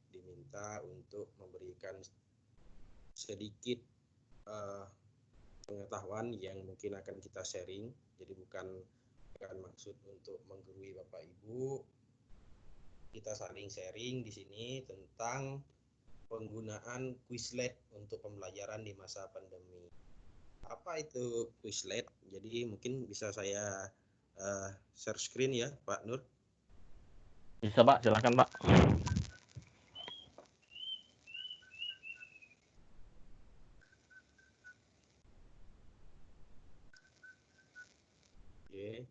diminta untuk memberikan sedikit pengetahuan yang mungkin akan kita sharing. Jadi bukan maksud untuk menggurui Bapak Ibu. Kita saling sharing di sini tentang penggunaan Quizlet untuk pembelajaran di masa pandemi. Apa itu Quizlet? Jadi mungkin bisa saya share screen ya, Pak Nur. Bisa Pak, silakan Pak. Oke.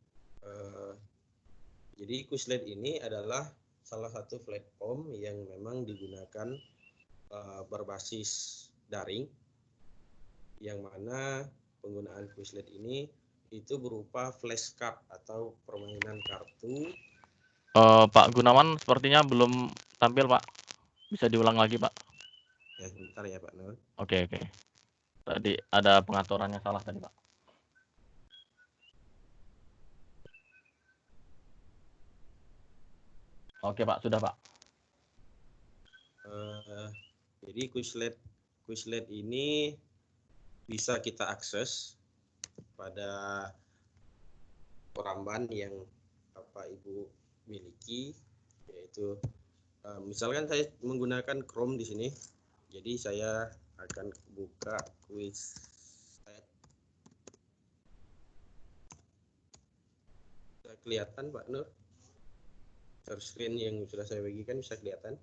Jadi Quizlet ini adalah salah satu platform yang memang digunakan berbasis daring, yang mana penggunaan Quizlet ini itu berupa flashcard atau permainan kartu. Pak Gunawan sepertinya belum tampil Pak. Bisa diulang lagi Pak. Ya, bentar ya Pak Nur. Oke. Tadi ada pengaturannya salah tadi Pak. Oke Pak, sudah Pak. Jadi Quizlet ini bisa kita akses pada peramban yang Bapak Ibu miliki, yaitu misalkan saya menggunakan Chrome di sini. Jadi saya akan buka Quizlet. Bisa kelihatan Pak Nur? Share screen yang sudah saya bagikan bisa kelihatan?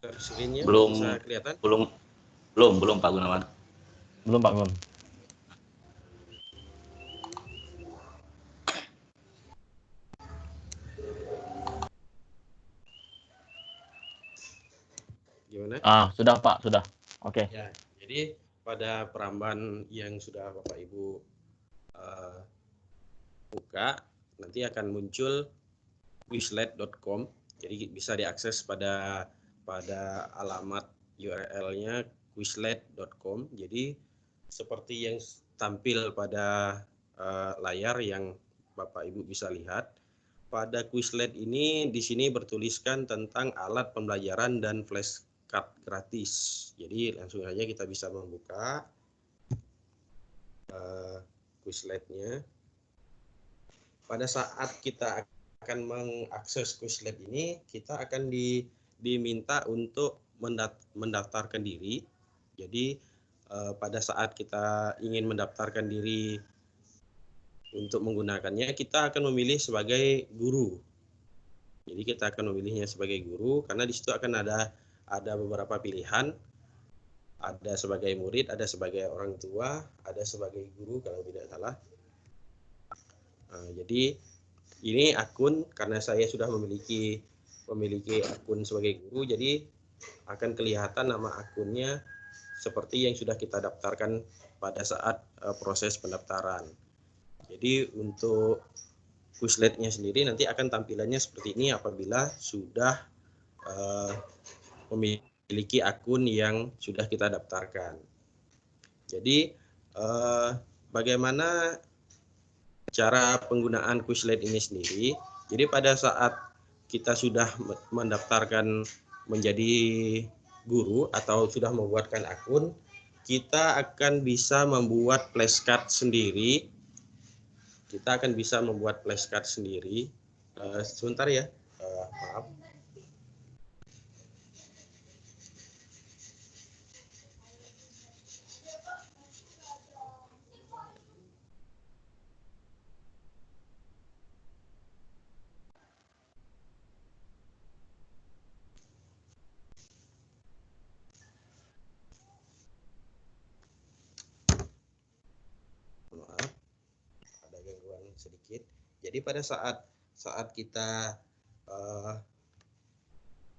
Share screen-nya bisa kelihatan? Belum Pak Gunawan. Belum Pak Gun. Gimana? Sudah Pak, sudah. Oke. Ya, jadi pada peramban yang sudah Bapak Ibu buka, nanti akan muncul quizlet.com. Jadi bisa diakses pada alamat URL-nya quizlet.com. Jadi seperti yang tampil pada layar yang Bapak Ibu bisa lihat, pada Quizlet ini di sini bertuliskan tentang alat pembelajaran dan flashcard gratis. Jadi langsung saja kita bisa membuka Quizlet-nya. Pada saat kita akan mengakses Quizlet ini, kita akan diminta untuk mendaftarkan diri. Jadi pada saat kita ingin mendaftarkan diri untuk menggunakannya, kita akan memilih sebagai guru. Jadi kita akan memilihnya sebagai guru karena di situ akan ada beberapa pilihan. Ada sebagai murid, ada sebagai orang tua, ada sebagai guru kalau tidak salah. Jadi ini akun, karena saya sudah memiliki akun sebagai guru, jadi akan kelihatan nama akunnya seperti yang sudah kita daftarkan pada saat proses pendaftaran. Jadi untuk Quizlet-nya sendiri nanti akan tampilannya seperti ini apabila sudah memiliki akun yang sudah kita daftarkan. Jadi bagaimana cara penggunaan Quizlet ini sendiri? Jadi pada saat kita sudah mendaftarkan menjadi guru atau sudah membuatkan akun, kita akan bisa membuat flashcard sendiri. Sebentar ya, maaf. Ada gangguan sedikit. Jadi pada saat kita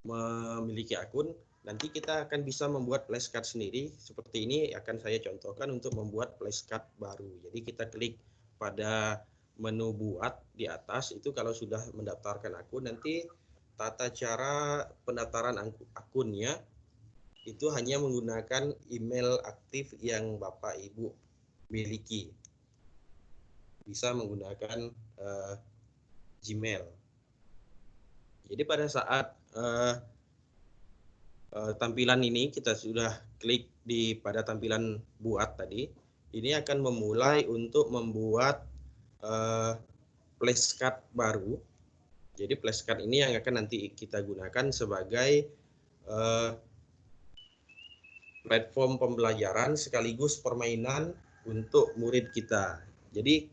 memiliki akun, nanti kita akan bisa membuat flashcard sendiri. Seperti ini akan saya contohkan untuk membuat flashcard baru. Jadi kita klik pada menu buat di atas itu. Kalau sudah mendaftarkan akun, nanti tata cara pendaftaran akunnya itu hanya menggunakan email aktif yang Bapak Ibu miliki. bisa menggunakan Gmail. Jadi pada saat tampilan ini kita sudah klik pada tampilan buat tadi, ini akan memulai untuk membuat flashcard baru. Jadi flashcard ini yang akan nanti kita gunakan sebagai platform pembelajaran sekaligus permainan untuk murid kita. Jadi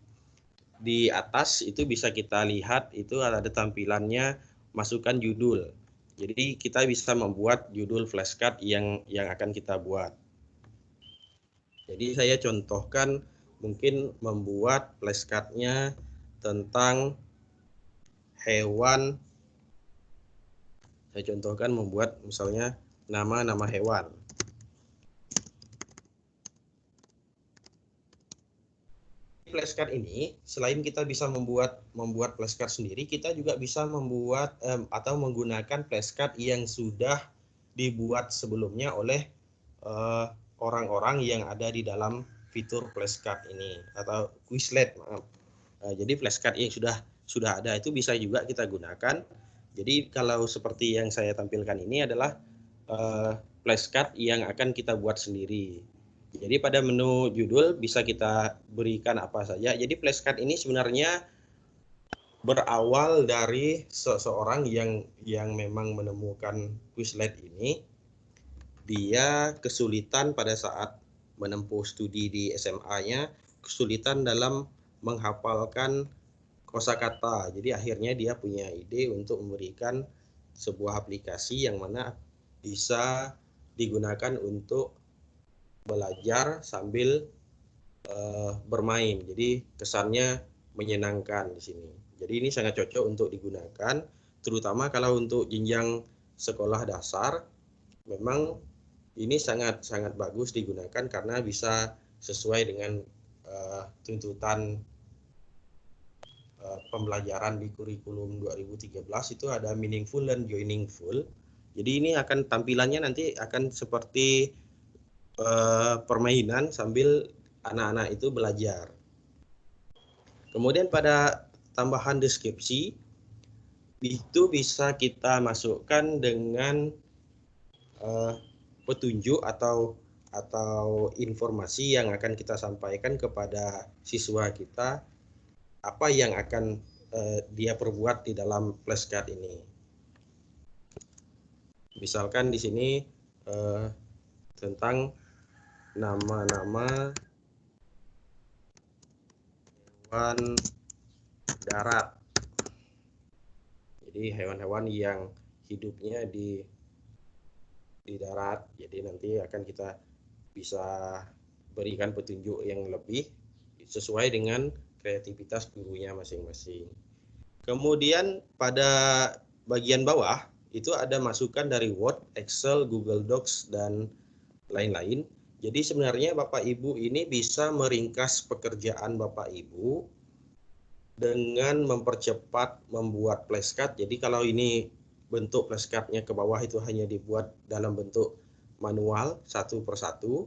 di atas itu bisa kita lihat itu ada tampilannya masukkan judul. Jadi kita bisa membuat judul flashcard yang akan kita buat. Jadi saya contohkan mungkin membuat flashcardnya tentang hewan. Saya contohkan membuat misalnya nama-nama hewan. Flashcard ini selain kita bisa membuat flashcard sendiri, kita juga bisa membuat atau menggunakan flashcard yang sudah dibuat sebelumnya oleh orang-orang yang ada di dalam fitur flashcard ini atau Quizlet, maaf. Jadi flashcard yang sudah ada itu bisa juga kita gunakan. Jadi kalau seperti yang saya tampilkan ini adalah flashcard yang akan kita buat sendiri. Jadi pada menu judul bisa kita berikan apa saja. Jadi flashcard ini sebenarnya berawal dari seseorang yang memang menemukan Quizlet ini. Dia kesulitan pada saat menempuh studi di SMA-nya, kesulitan dalam menghafalkan kosakata. Jadi akhirnya dia punya ide untuk memberikan sebuah aplikasi yang mana bisa digunakan untuk belajar sambil bermain. Jadi kesannya menyenangkan di sini. Jadi ini sangat cocok untuk digunakan, terutama kalau untuk jenjang sekolah dasar. Memang ini sangat bagus digunakan karena bisa sesuai dengan tuntutan pembelajaran di kurikulum 2013 itu ada meaningful dan joiningful. Jadi ini akan tampilannya nanti akan seperti permainan sambil anak-anak itu belajar. Kemudian pada tambahan deskripsi itu bisa kita masukkan dengan petunjuk atau informasi yang akan kita sampaikan kepada siswa kita, apa yang akan dia perbuat di dalam flashcard ini. Misalkan di sini tentang nama-nama hewan darat. Jadi hewan-hewan yang hidupnya di darat. Jadi nanti akan kita bisa berikan petunjuk yang lebih sesuai dengan kreativitas gurunya masing-masing. Kemudian pada bagian bawah itu ada masukan dari Word, Excel, Google Docs, dan lain-lain. Jadi sebenarnya Bapak Ibu ini bisa meringkas pekerjaan Bapak Ibu dengan mempercepat membuat flashcard. Jadi kalau ini bentuk flashcardnya ke bawah itu hanya dibuat dalam bentuk manual satu persatu.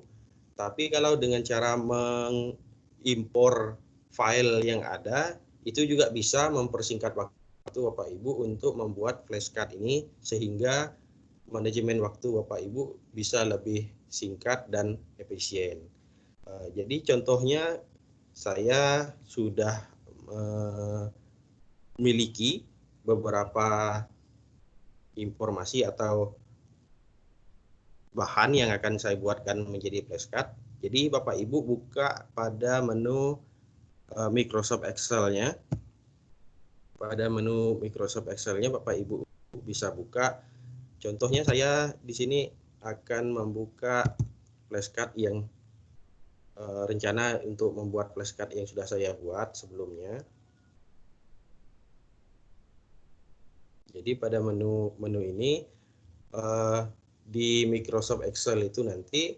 Tapi kalau dengan cara mengimpor file yang ada, itu juga bisa mempersingkat waktu Bapak Ibu untuk membuat flashcard ini sehingga manajemen waktu Bapak Ibu bisa lebih singkat dan efisien. Jadi contohnya saya sudah memiliki beberapa informasi atau bahan yang akan saya buatkan menjadi flashcard. Jadi Bapak Ibu buka pada menu Microsoft Excel-nya. Pada menu Microsoft Excel-nya Bapak Ibu bisa buka. Contohnya saya di sini akan membuka flashcard yang rencana untuk membuat flashcard yang sudah saya buat sebelumnya. Jadi pada menu ini di Microsoft Excel itu nanti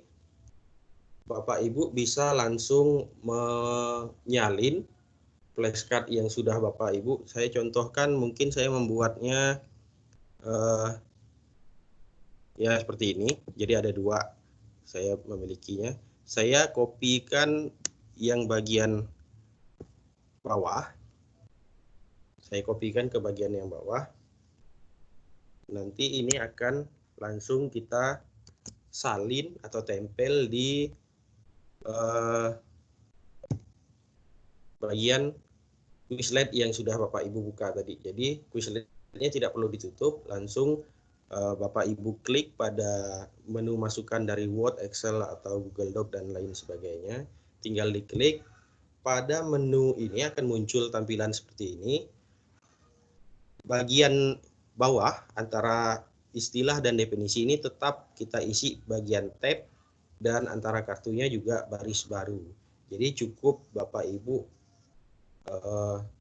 Bapak Ibu bisa langsung menyalin flashcard yang sudah Bapak Ibu. Saya contohkan, mungkin saya membuatnya ya seperti ini. Jadi ada dua saya memilikinya. Saya kopikan yang bagian bawah. Saya kopikan ke bagian yang bawah. Nanti ini akan langsung kita salin atau tempel di bagian Quizlet yang sudah Bapak Ibu buka tadi. Jadi Quizletnya tidak perlu ditutup, langsung Bapak Ibu klik pada menu masukan dari Word, Excel, atau Google Doc dan lain sebagainya. Tinggal diklik. Pada menu ini akan muncul tampilan seperti ini. Bagian bawah antara istilah dan definisi ini tetap kita isi bagian tab, dan antara kartunya juga baris baru. Jadi cukup Bapak Ibu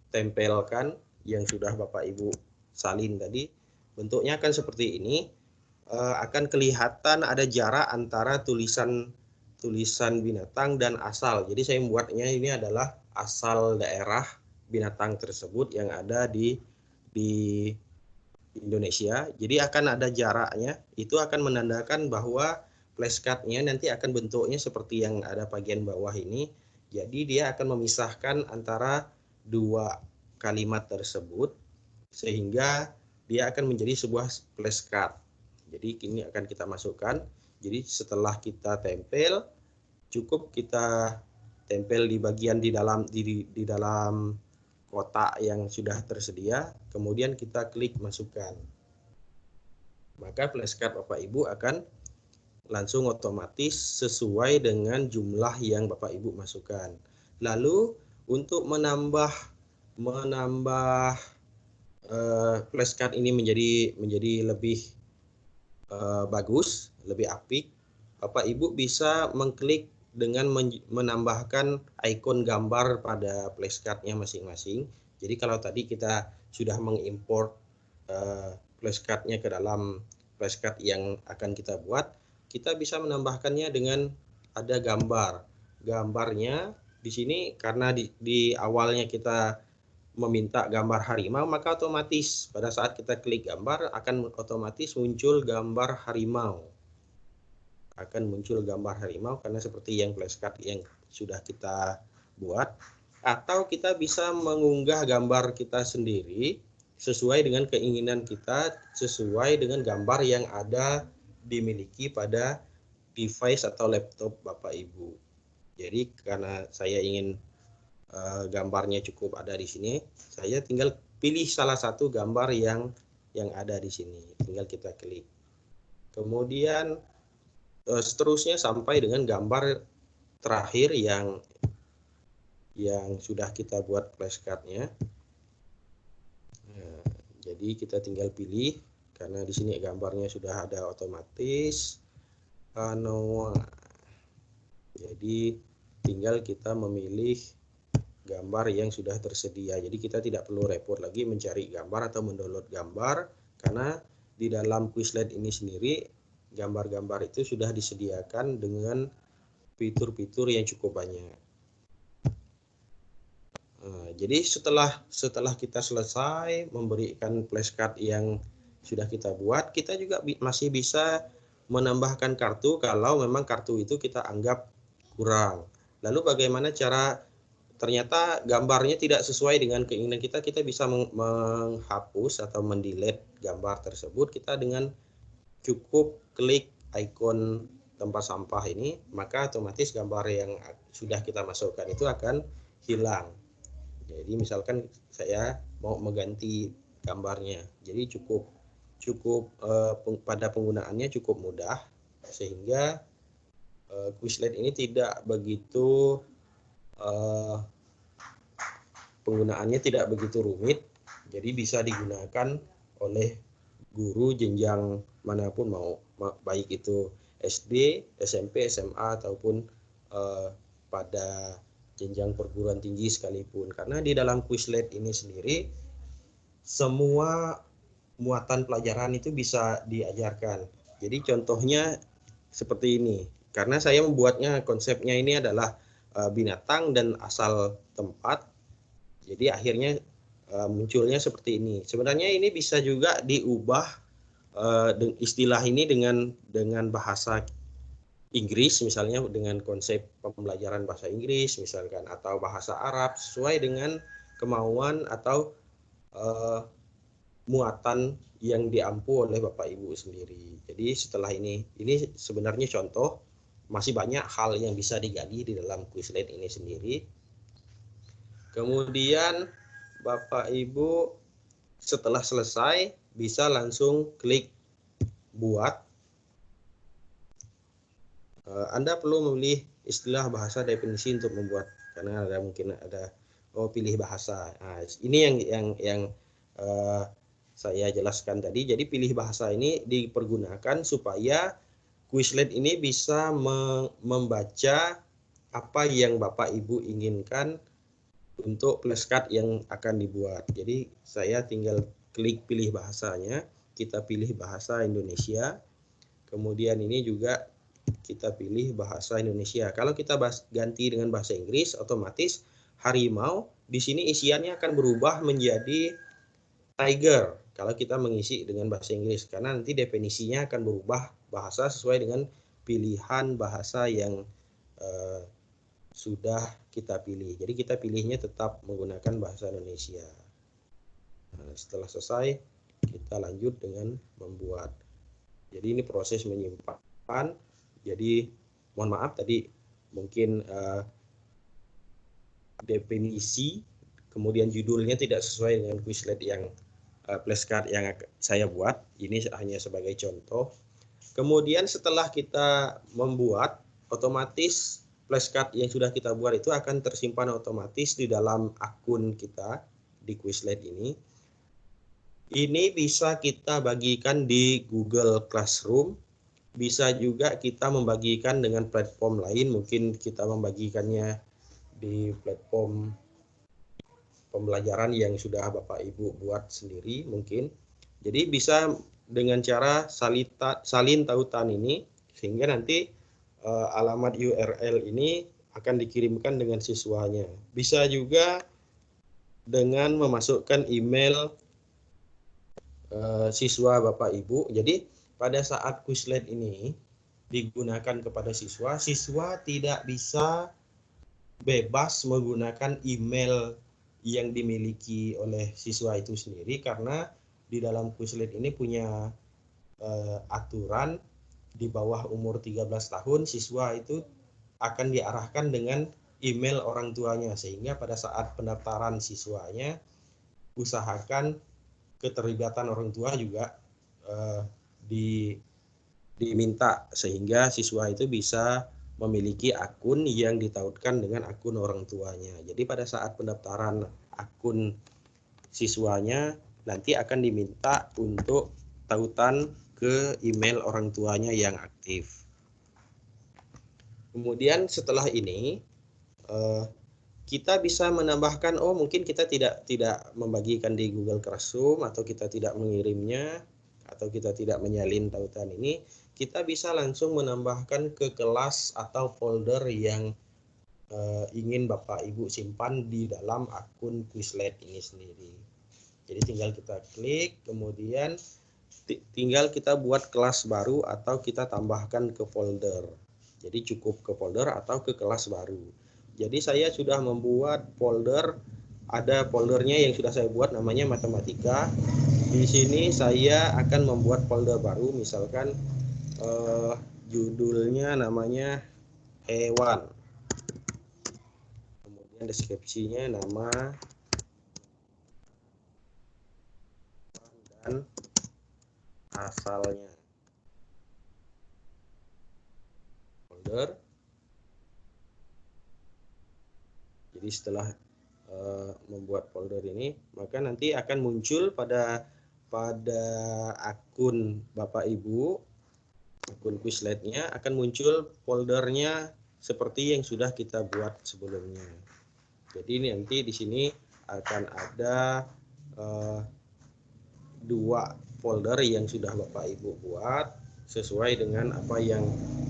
tempelkan yang sudah Bapak Ibu salin tadi. Bentuknya akan seperti ini. Akan kelihatan ada jarak antara tulisan binatang dan asal. Jadi saya membuatnya ini adalah asal daerah binatang tersebut yang ada di Indonesia. Jadi akan ada jaraknya. Itu akan menandakan bahwa flashcardnya nanti akan bentuknya seperti yang ada bagian bawah ini. Jadi dia akan memisahkan antara dua kalimat tersebut sehingga dia akan menjadi sebuah flashcard. Jadi ini akan kita masukkan. Jadi setelah kita tempel, cukup kita tempel di bagian di dalam kotak yang sudah tersedia, kemudian kita klik masukkan. Maka flashcard Bapak Ibu akan langsung otomatis sesuai dengan jumlah yang Bapak Ibu masukkan. Lalu untuk menambah flashcard ini menjadi lebih bagus, lebih apik, Bapak Ibu bisa mengklik dengan menambahkan ikon gambar pada flashcardnya masing-masing. Jadi kalau tadi kita sudah mengimport flashcardnya ke dalam flashcard yang akan kita buat, kita bisa menambahkannya dengan ada gambarnya di sini. Karena di awalnya kita meminta gambar harimau, maka otomatis pada saat kita klik gambar akan otomatis muncul gambar harimau. Karena seperti yang flashcard yang sudah kita buat. Atau kita bisa mengunggah gambar kita sendiri sesuai dengan keinginan kita, sesuai dengan gambar yang ada dimiliki pada device atau laptop Bapak Ibu. Jadi karena saya ingin gambarnya cukup ada di sini, saya tinggal pilih salah satu gambar yang ada di sini, tinggal kita klik. Kemudian seterusnya sampai dengan gambar terakhir yang sudah kita buat flashcardnya. Nah, jadi kita tinggal pilih, karena di sini gambarnya sudah ada otomatis. Jadi tinggal kita memilih gambar yang sudah tersedia. Jadi kita tidak perlu repot lagi mencari gambar atau mendownload gambar, karena di dalam Quizlet ini sendiri gambar-gambar itu sudah disediakan dengan fitur-fitur yang cukup banyak. Nah, jadi setelah kita selesai memberikan flashcard yang sudah kita buat, kita juga masih bisa menambahkan kartu kalau memang kartu itu kita anggap kurang. Lalu bagaimana cara, ternyata gambarnya tidak sesuai dengan keinginan kita bisa menghapus atau mendelete gambar tersebut. Kita dengan cukup klik ikon tempat sampah ini, maka otomatis gambar yang sudah kita masukkan itu akan hilang. Jadi misalkan saya mau mengganti gambarnya, jadi cukup pada penggunaannya cukup mudah, sehingga Quizlet ini tidak begitu penggunaannya tidak begitu rumit, jadi bisa digunakan oleh guru jenjang manapun, mau baik itu SD, SMP, SMA ataupun pada jenjang perguruan tinggi sekalipun. Karena di dalam Quizlet ini sendiri semua muatan pelajaran itu bisa diajarkan. Jadi contohnya seperti ini. Karena saya membuatnya, konsepnya ini adalah binatang dan asal tempat. Jadi akhirnya munculnya seperti ini. Sebenarnya ini bisa juga diubah istilah ini dengan bahasa Inggris, misalnya dengan konsep pembelajaran bahasa Inggris misalkan, atau bahasa Arab sesuai dengan kemauan atau muatan yang diampu oleh Bapak Ibu sendiri. Jadi setelah ini sebenarnya contoh, masih banyak hal yang bisa digali di dalam Quizlet ini sendiri. Kemudian Bapak Ibu setelah selesai bisa langsung klik buat. Anda perlu memilih istilah bahasa definisi untuk membuat, karena mungkin ada pilih bahasa. Nah, ini yang saya jelaskan tadi. Jadi pilih bahasa ini dipergunakan supaya Quizlet ini bisa membaca apa yang Bapak Ibu inginkan untuk flashcard yang akan dibuat. Jadi saya tinggal klik pilih bahasanya, kita pilih bahasa Indonesia. Kemudian ini juga kita pilih bahasa Indonesia. Kalau kita ganti dengan bahasa Inggris, otomatis harimau di sini isiannya akan berubah menjadi tiger kalau kita mengisi dengan bahasa Inggris, karena nanti definisinya akan berubah bahasa sesuai dengan pilihan bahasa yang sudah kita pilih. Jadi kita pilihnya tetap menggunakan bahasa Indonesia. Nah, setelah selesai kita lanjut dengan membuat. Jadi ini proses menyimpan. Jadi mohon maaf tadi mungkin definisi kemudian judulnya tidak sesuai dengan Quizlet yang flashcard yang saya buat. Ini hanya sebagai contoh. Kemudian setelah kita membuat, otomatis flashcard yang sudah kita buat itu akan tersimpan otomatis di dalam akun kita di Quizlet ini. Ini bisa kita bagikan di Google Classroom, bisa juga kita membagikan dengan platform lain, mungkin kita membagikannya di platform pembelajaran yang sudah Bapak Ibu buat sendiri mungkin. Jadi bisa dengan cara salin tautan ini, sehingga nanti alamat URL ini akan dikirimkan dengan siswanya. Bisa juga dengan memasukkan email siswa Bapak Ibu. Jadi pada saat Quizlet ini digunakan kepada siswa, siswa tidak bisa bebas menggunakan email yang dimiliki oleh siswa itu sendiri, karena di dalam Quizlet ini punya aturan di bawah umur 13 tahun siswa itu akan diarahkan dengan email orang tuanya, sehingga pada saat pendaftaran siswanya usahakan keterlibatan orang tua juga diminta, sehingga siswa itu bisa memiliki akun yang ditautkan dengan akun orang tuanya. Jadi pada saat pendaftaran akun siswanya nanti akan diminta untuk tautan ke email orang tuanya yang aktif. Kemudian setelah ini kita bisa menambahkan, mungkin kita tidak membagikan di Google Classroom, atau kita tidak mengirimnya, atau kita tidak menyalin tautan ini, kita bisa langsung menambahkan ke kelas atau folder yang ingin Bapak Ibu simpan di dalam akun Quizlet ini sendiri. Jadi tinggal kita klik, kemudian tinggal kita buat kelas baru atau kita tambahkan ke folder. Jadi cukup ke folder atau ke kelas baru. Jadi saya sudah membuat folder, ada foldernya yang sudah saya buat namanya matematika. Di sini saya akan membuat folder baru, misalkan judulnya namanya hewan. Kemudian deskripsinya nama dan asalnya. Folder. Jadi setelah membuat folder ini, maka nanti akan muncul pada akun Bapak Ibu, akun Quizletnya akan muncul foldernya seperti yang sudah kita buat sebelumnya. Jadi nanti di sini akan ada 2 folder yang sudah Bapak Ibu buat sesuai dengan apa yang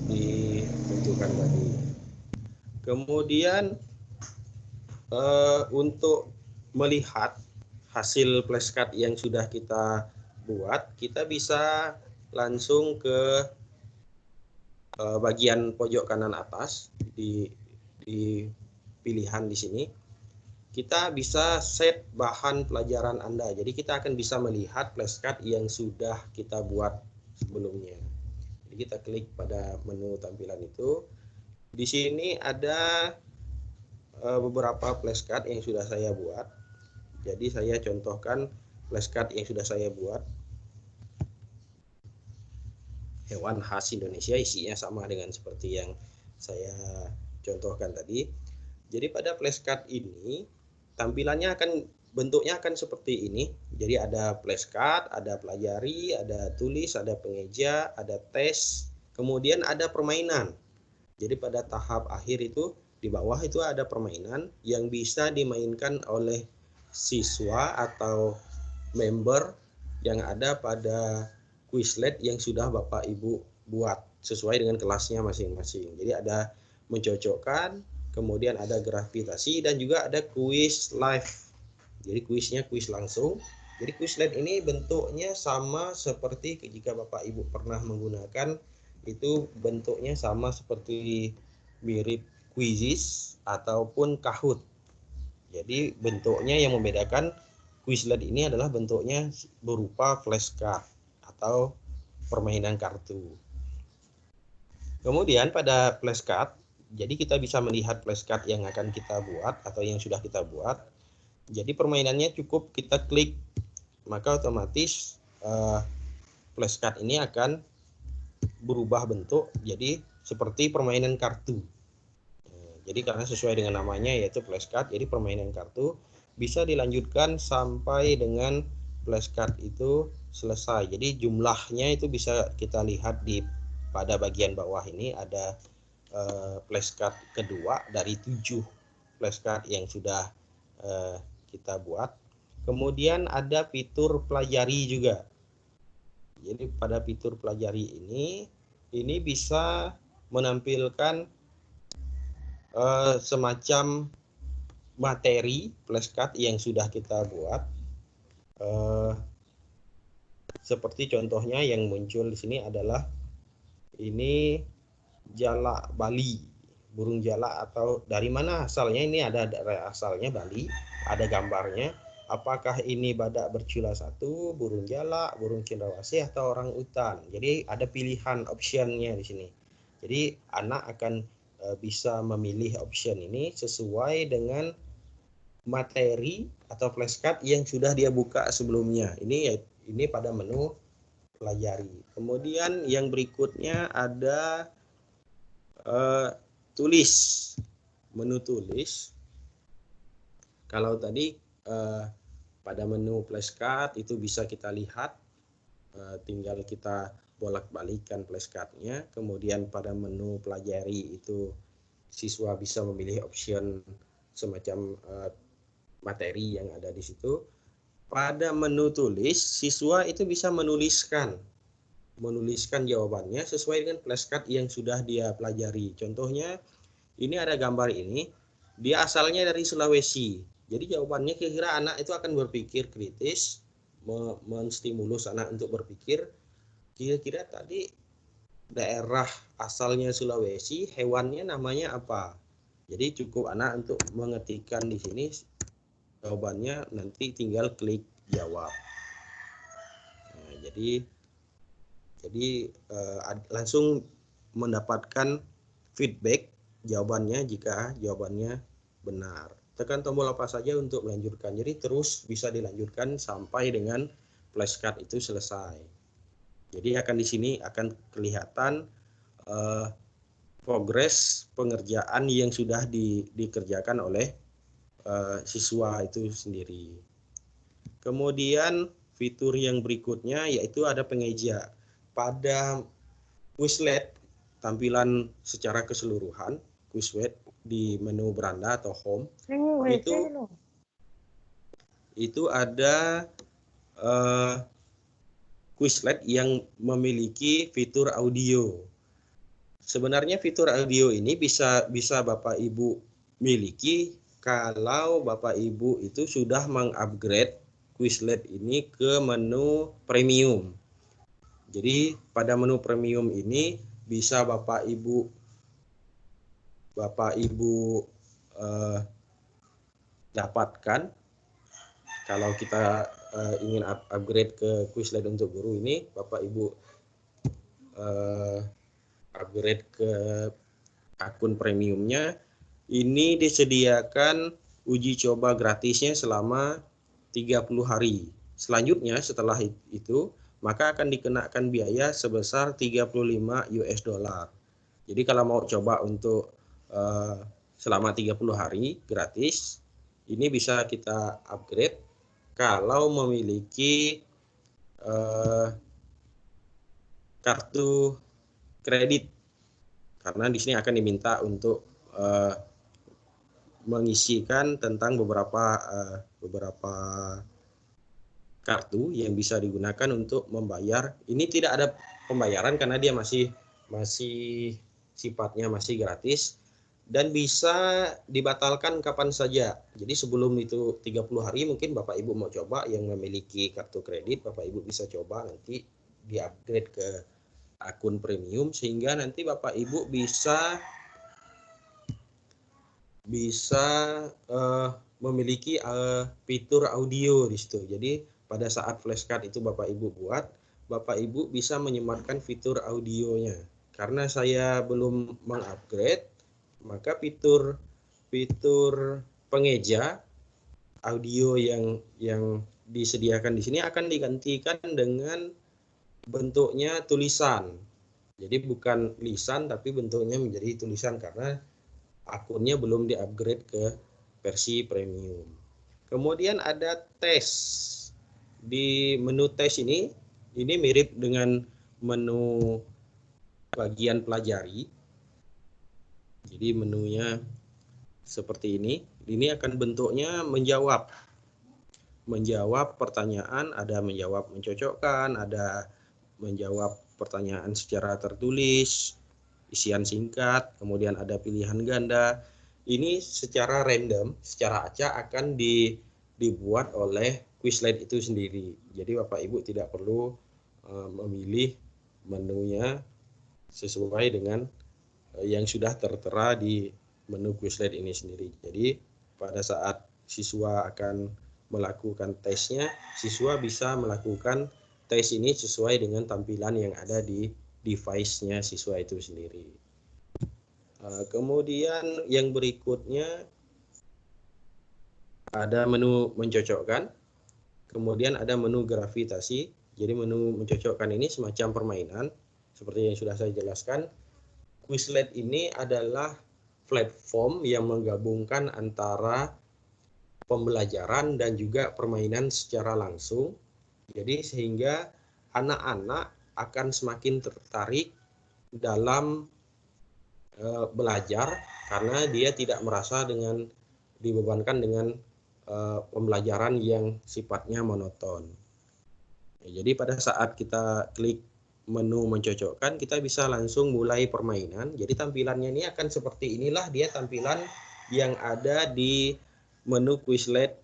ditentukan tadi. Kemudian untuk melihat hasil flashcard yang sudah kita buat, kita bisa langsung ke bagian pojok kanan atas di pilihan di sini. kita bisa set bahan pelajaran Anda. Jadi kita akan bisa melihat flashcard yang sudah kita buat sebelumnya. Jadi kita klik pada menu tampilan itu. Di sini ada beberapa flashcard yang sudah saya buat. Jadi saya contohkan flashcard yang sudah saya buat. Hewan khas Indonesia, isinya sama dengan seperti yang saya contohkan tadi. Jadi pada flashcard ini tampilannya bentuknya akan seperti ini. Jadi ada flashcard, ada pelajari, ada tulis, ada pengeja, ada tes, kemudian ada permainan. Jadi pada tahap akhir itu di bawah itu ada permainan yang bisa dimainkan oleh siswa atau member yang ada pada Quizlet yang sudah Bapak Ibu buat sesuai dengan kelasnya masing-masing. Jadi ada mencocokkan, kemudian ada gravitasi, dan juga ada quiz live. Jadi kuisnya kuis langsung. Jadi Quizlet ini bentuknya sama seperti jika Bapak Ibu pernah menggunakan, itu bentuknya sama seperti mirip Quizizz ataupun Kahoot. Jadi bentuknya yang membedakan Quizlet ini adalah bentuknya berupa flashcard atau permainan kartu. Kemudian pada flashcard, jadi kita bisa melihat flashcard yang akan kita buat atau yang sudah kita buat. Jadi permainannya cukup kita klik, maka otomatis flashcard ini akan berubah bentuk jadi seperti permainan kartu. Jadi karena sesuai dengan namanya yaitu flashcard, jadi permainan kartu bisa dilanjutkan sampai dengan flashcard itu selesai. Jadi jumlahnya itu bisa kita lihat pada bagian bawah ini ada flashcard kedua dari 7 flashcard yang sudah kita buat. Kemudian ada fitur pelajari juga. Jadi pada fitur pelajari ini bisa menampilkan semacam materi flashcard yang sudah kita buat. Seperti contohnya yang muncul di sini adalah ini jalak Bali, burung jalak atau dari mana asalnya, ini ada asalnya Bali, ada gambarnya. Apakah ini badak bercula satu, burung jalak, burung cendrawasih, atau orang utan. Jadi ada pilihan optionnya di sini. Jadi anak akan bisa memilih option ini sesuai dengan materi atau flashcard yang sudah dia buka sebelumnya. Ini pada menu pelajari. Kemudian yang berikutnya ada tulis, menu tulis. Kalau tadi pada menu flashcard itu bisa kita lihat, tinggal kita bolak-balikan flashcardnya. Kemudian pada menu pelajari itu siswa bisa memilih option semacam materi yang ada di situ. Pada menu tulis, siswa itu bisa menuliskan jawabannya sesuai dengan flashcard yang sudah dia pelajari. Contohnya, ini ada gambar ini, dia asalnya dari Sulawesi. Jadi jawabannya kira-kira anak itu akan berpikir kritis, menstimulus anak untuk berpikir, kira-kira tadi daerah asalnya Sulawesi, hewannya namanya apa? Jadi cukup anak untuk mengetikkan di sini jawabannya, nanti tinggal klik jawab. Nah, jadi langsung mendapatkan feedback jawabannya jika jawabannya benar. Tekan tombol apa saja untuk melanjutkan. Jadi terus bisa dilanjutkan sampai dengan flashcard itu selesai. Jadi di sini akan kelihatan progres pengerjaan yang sudah dikerjakan oleh siswa itu sendiri. Kemudian fitur yang berikutnya yaitu ada pengeja. Pada Quizlet tampilan secara keseluruhan, Quizlet di menu beranda atau home itu ada Quizlet yang memiliki fitur audio. Sebenarnya fitur audio ini bisa Bapak Ibu miliki kalau Bapak Ibu itu sudah mengupgrade Quizlet ini ke menu premium. Jadi pada menu premium ini bisa Bapak Ibu dapatkan kalau kita ingin upgrade ke Quizlet untuk guru ini, Bapak Ibu upgrade ke akun premiumnya, ini disediakan uji coba gratisnya selama 30 hari. Selanjutnya setelah itu, maka akan dikenakan biaya sebesar 35 US dollar. Jadi kalau mau coba untuk selama 30 hari gratis, ini bisa kita upgrade kalau memiliki kartu kredit. Karena di sini akan diminta untuk mengisikan tentang beberapa kartu yang bisa digunakan untuk membayar. Ini tidak ada pembayaran karena dia masih sifatnya masih gratis dan bisa dibatalkan kapan saja. Jadi sebelum itu 30 hari mungkin Bapak Ibu mau coba, yang memiliki kartu kredit Bapak Ibu bisa coba nanti di-upgrade ke akun premium sehingga nanti Bapak Ibu bisa memiliki fitur audio di situ. Jadi pada saat flashcard itu Bapak Ibu buat, Bapak Ibu bisa menyematkan fitur audionya. Karena saya belum mengupgrade, maka fitur pengeja audio yang disediakan di sini akan digantikan dengan bentuknya tulisan. Jadi bukan lisan tapi bentuknya menjadi tulisan karena akunnya belum di-upgrade ke versi premium. Kemudian ada tes. Di menu tes ini mirip dengan menu bagian pelajari. Jadi menunya seperti ini. Ini akan bentuknya menjawab pertanyaan, ada menjawab mencocokkan, ada menjawab pertanyaan secara tertulis, isian singkat, kemudian ada pilihan ganda. Ini secara random, secara acak akan dibuat oleh Quizlet itu sendiri. Jadi Bapak Ibu tidak perlu memilih menunya sesuai dengan yang sudah tertera di menu Quizlet ini sendiri. Jadi pada saat siswa akan melakukan tesnya, siswa bisa melakukan tes ini sesuai dengan tampilan yang ada di device-nya siswa itu sendiri. Kemudian yang berikutnya ada menu mencocokkan, kemudian ada menu gravitasi. Jadi menu mencocokkan ini semacam permainan, seperti yang sudah saya jelaskan. Quizlet ini adalah platform yang menggabungkan antara pembelajaran dan juga permainan secara langsung. Jadi sehingga anak-anak akan semakin tertarik dalam belajar karena dia tidak merasa dibebankan dengan pembelajaran yang sifatnya monoton. Jadi pada saat kita klik menu mencocokkan, kita bisa langsung mulai permainan. Jadi tampilannya ini akan seperti inilah dia tampilan yang ada di menu Quizlet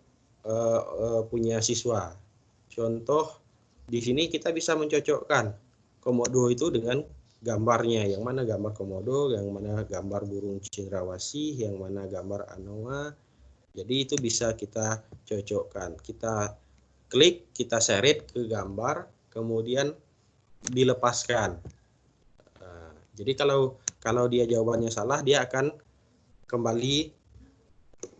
punya siswa. Contoh di sini kita bisa mencocokkan komodo itu dengan gambarnya, yang mana gambar komodo, yang mana gambar burung cendrawasih, yang mana gambar anoa. Jadi itu bisa kita cocokkan. Kita klik, kita seret ke gambar, kemudian dilepaskan. Jadi kalau dia jawabannya salah, dia akan kembali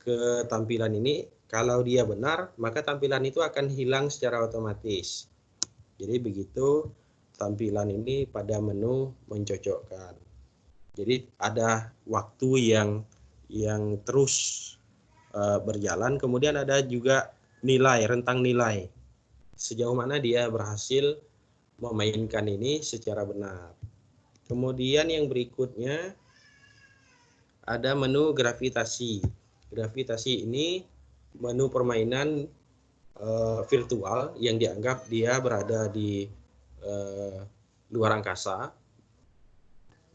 ke tampilan ini. Kalau dia benar, maka tampilan itu akan hilang secara otomatis. Jadi begitu tampilan ini pada menu mencocokkan. Jadi ada waktu yang terus berjalan, kemudian ada juga nilai, rentang nilai. Sejauh mana dia berhasil memainkan ini secara benar. Kemudian yang berikutnya ada menu gravitasi. Gravitasi ini menu permainan virtual yang dianggap dia berada di luar angkasa.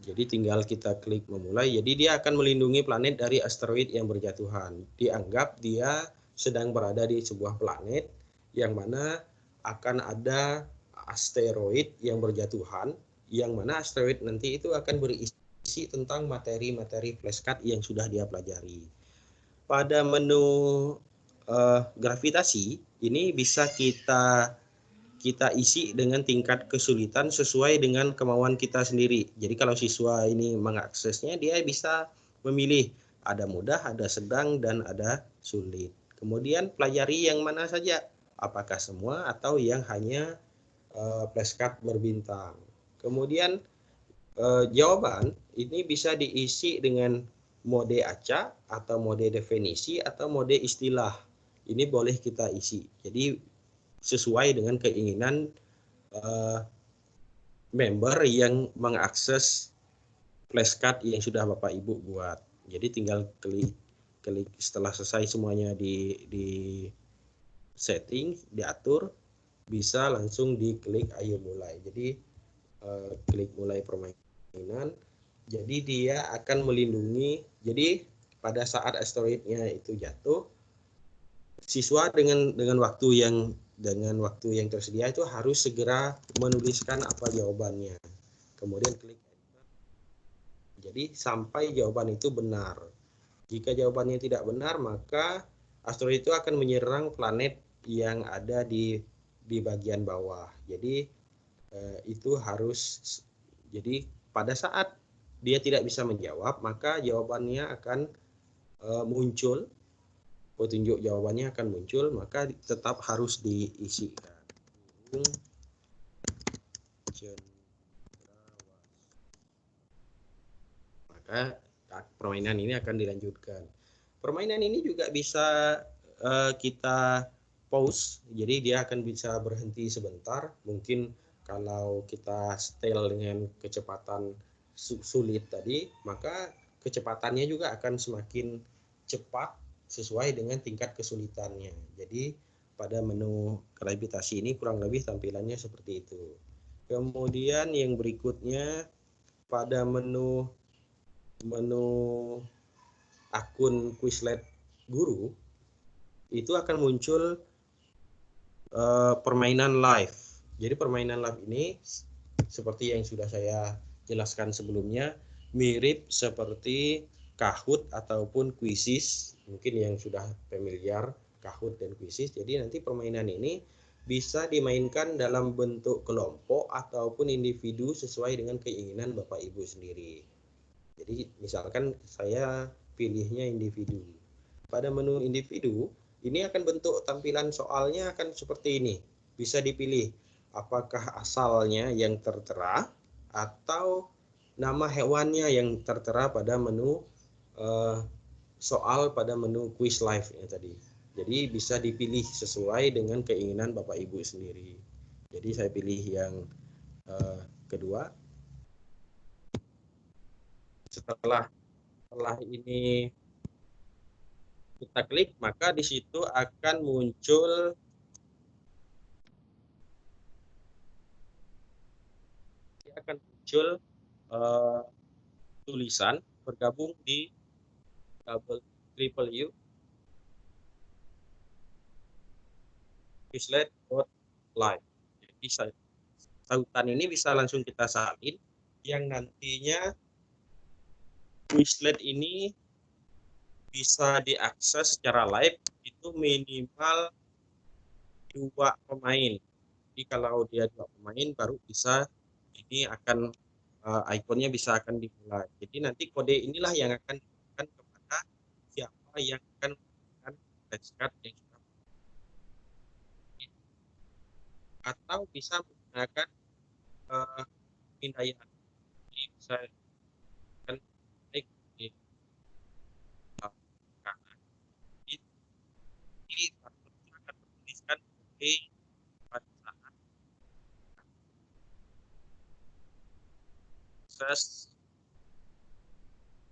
Jadi tinggal kita klik memulai. Jadi dia akan melindungi planet dari asteroid yang berjatuhan. Dianggap dia sedang berada di sebuah planet yang mana akan ada asteroid yang berjatuhan, yang mana asteroid nanti itu akan berisi tentang materi-materi flashcard yang sudah dia pelajari. pada menu gravitasi ini bisa kita isi dengan tingkat kesulitan sesuai dengan kemauan kita sendiri. Jadi kalau siswa ini mengaksesnya, dia bisa memilih ada mudah, ada sedang, dan ada sulit. Kemudian pelajari yang mana saja, apakah semua atau yang hanya flashcard berbintang. Kemudian jawaban ini bisa diisi dengan mode acak atau mode definisi atau mode istilah. Ini boleh kita isi. Jadi sesuai dengan keinginan member yang mengakses flashcard yang sudah Bapak Ibu buat. Jadi tinggal klik setelah selesai semuanya di setting, diatur, bisa langsung diklik ayo mulai. Jadi klik mulai permainan. Jadi dia akan melindungi. Jadi pada saat asteroidnya itu jatuh, siswa dengan waktu yang tersedia itu harus segera menuliskan apa jawabannya. Kemudian klik enter. Jadi sampai jawaban itu benar. Jika jawabannya tidak benar, maka asteroid itu akan menyerang planet yang ada di bagian bawah. Jadi itu harus, jadi pada saat dia tidak bisa menjawab, maka jawabannya akan muncul. Petunjuk jawabannya akan muncul, maka tetap harus diisikan. Maka permainan ini akan dilanjutkan. Permainan ini juga bisa kita pause, jadi dia akan bisa berhenti sebentar. Mungkin kalau kita setel dengan kecepatan sulit tadi, maka kecepatannya juga akan semakin cepat sesuai dengan tingkat kesulitannya. Jadi pada menu gravitasi ini kurang lebih tampilannya seperti itu. Kemudian yang berikutnya pada menu akun Quizlet guru itu akan muncul permainan live. Jadi permainan live ini seperti yang sudah saya jelaskan sebelumnya, mirip seperti Kahoot ataupun Quizizz, mungkin yang sudah familiar Kahoot dan Quizizz. Jadi nanti permainan ini bisa dimainkan dalam bentuk kelompok ataupun individu sesuai dengan keinginan Bapak Ibu sendiri. Jadi misalkan saya pilihnya individu. Pada menu individu, ini akan bentuk tampilan soalnya akan seperti ini. Bisa dipilih apakah asalnya yang tertera atau nama hewannya yang tertera pada menu soal pada menu quiz live ya tadi. Jadi bisa dipilih sesuai dengan keinginan Bapak Ibu sendiri. Jadi saya pilih yang kedua. Setelah ini kita klik, maka di situ akan muncul tulisan bergabung di www.quizlet.live. Jadi sautan ini bisa langsung kita salin, yang nantinya Quizlet ini bisa diakses secara live itu minimal 2 pemain. Jadi kalau dia 2 pemain baru bisa, ini akan ikonnya bisa akan dimulai. Jadi nanti kode inilah yang akan diberikan kepada siapa yang akan menggunakan flashcard yang sudah, atau bisa menggunakan pindaian. Jadi bisa kan klik di kanan. Ini akan menuliskan kode pada saat akses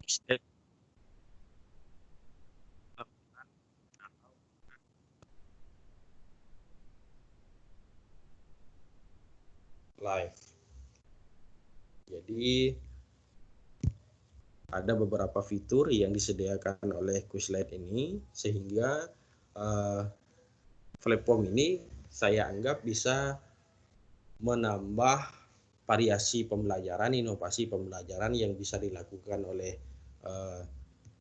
Quizlet live. Jadi ada beberapa fitur yang disediakan oleh Quizlet ini sehingga platform ini saya anggap bisa menambah variasi pembelajaran, inovasi pembelajaran yang bisa dilakukan oleh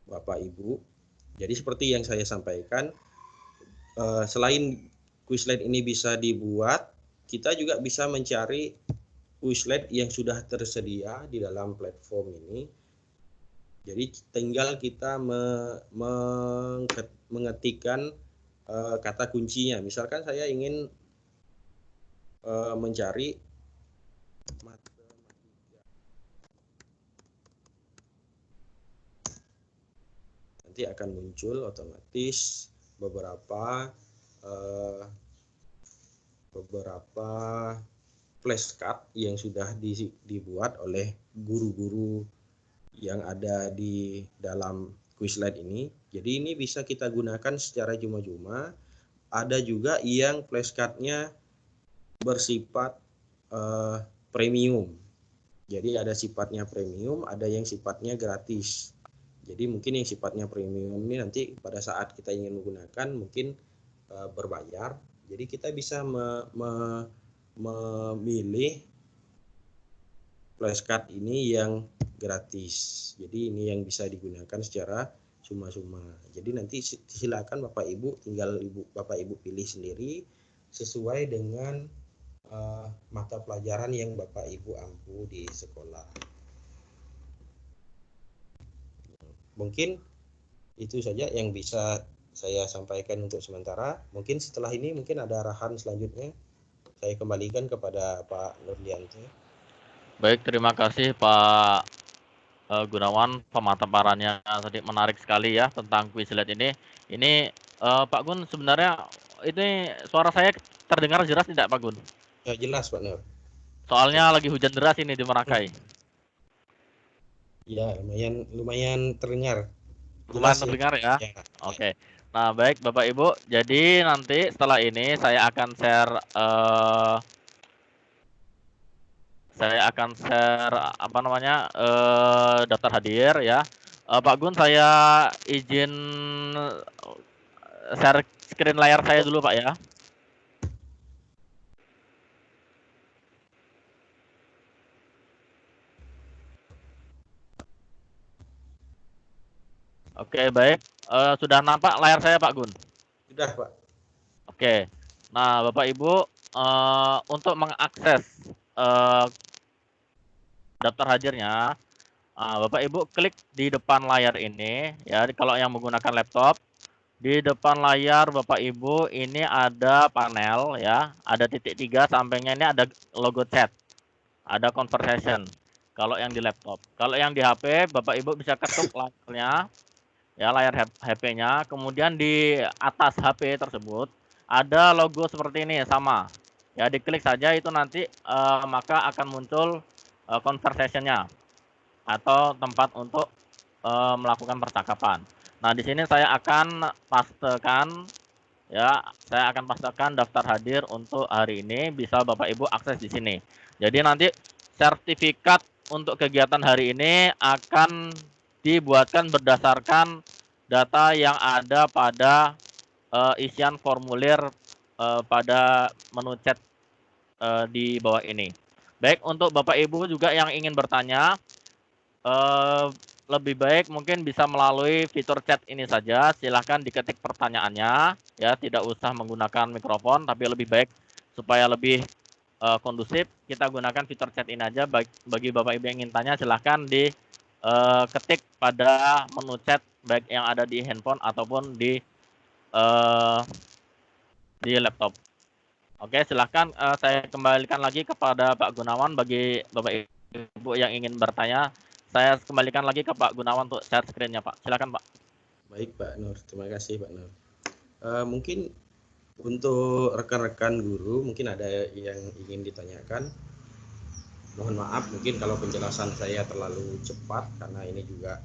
Bapak Ibu Jadi seperti yang saya sampaikan, selain Quizlet ini bisa dibuat, kita juga bisa mencari Quizlet yang sudah tersedia di dalam platform ini. Jadi tinggal kita mengetikkan kata kuncinya. Misalkan saya ingin mencari matematika, nanti akan muncul otomatis beberapa flashcard yang sudah dibuat oleh guru-guru yang ada di dalam Quizlet ini. Jadi ini bisa kita gunakan secara cuma-cuma. Ada juga yang flashcardnya bersifat premium. Jadi ada sifatnya premium, ada yang sifatnya gratis. Jadi mungkin yang sifatnya premium ini nanti pada saat kita ingin menggunakan mungkin berbayar. Jadi kita bisa memilih flashcard ini yang gratis. Jadi ini yang bisa digunakan secara cuma-cuma. Jadi nanti silakan Bapak Ibu, tinggal Bapak Ibu pilih sendiri sesuai dengan mata pelajaran yang Bapak Ibu ampu di sekolah. Mungkin itu saja yang bisa saya sampaikan untuk sementara. Mungkin setelah ini mungkin ada arahan selanjutnya. Saya kembalikan kepada Pak Nurlianto. Baik, terima kasih Pak Gunawan, pemaparannya tadi menarik sekali ya tentang Quizlet ini. Ini Pak Gun, sebenarnya ini suara saya terdengar jelas tidak Pak Gun? Ya, jelas Pak Nur. Soalnya lagi hujan deras ini di Merakai. Ya, lumayan terdengar. Lumayan terdengar ya. Ya. Oke. Nah, baik Bapak Ibu. Jadi nanti setelah ini saya akan share apa namanya daftar hadir ya. Pak Gun, saya izin share screen layar saya dulu Pak ya. Oke, baik. Sudah nampak layar saya Pak Gun? Sudah Pak. Oke. Nah, Bapak Ibu, untuk mengakses daftar hadirnya, Bapak Ibu klik di depan layar ini ya. Kalau yang menggunakan laptop, di depan layar Bapak Ibu ini ada panel ya, ada titik 3, sampingnya ini ada logo chat, ada conversation. Kalau yang di laptop, kalau yang di HP Bapak Ibu bisa ketuk layarnya ya, layar HP-nya. Kemudian di atas HP tersebut ada logo seperti ini sama ya, diklik saja itu nanti maka akan muncul conversation-nya atau tempat untuk melakukan percakapan. Nah, di sini saya akan pastekan ya, saya akan pastekan daftar hadir untuk hari ini, bisa Bapak Ibu akses di sini. Jadi nanti sertifikat untuk kegiatan hari ini akan dibuatkan berdasarkan data yang ada pada isian formulir pada menu chat di bawah ini. Baik, untuk Bapak Ibu juga yang ingin bertanya, lebih baik mungkin bisa melalui fitur chat ini saja. Silahkan diketik pertanyaannya ya, tidak usah menggunakan mikrofon, tapi lebih baik supaya lebih kondusif kita gunakan fitur chat ini aja. Bagi Bapak Ibu yang ingin tanya, silahkan diketik pada menu chat baik yang ada di handphone ataupun di laptop. Oke, silahkan saya kembalikan lagi kepada Pak Gunawan. Bagi Bapak Ibu yang ingin bertanya, saya kembalikan lagi ke Pak Gunawan untuk share screen-nya, Pak. Silakan, Pak. Baik, Pak Nur. Terima kasih, Pak Nur. Mungkin untuk rekan-rekan guru, mungkin ada yang ingin ditanyakan. Mohon maaf, mungkin kalau penjelasan saya terlalu cepat, karena ini juga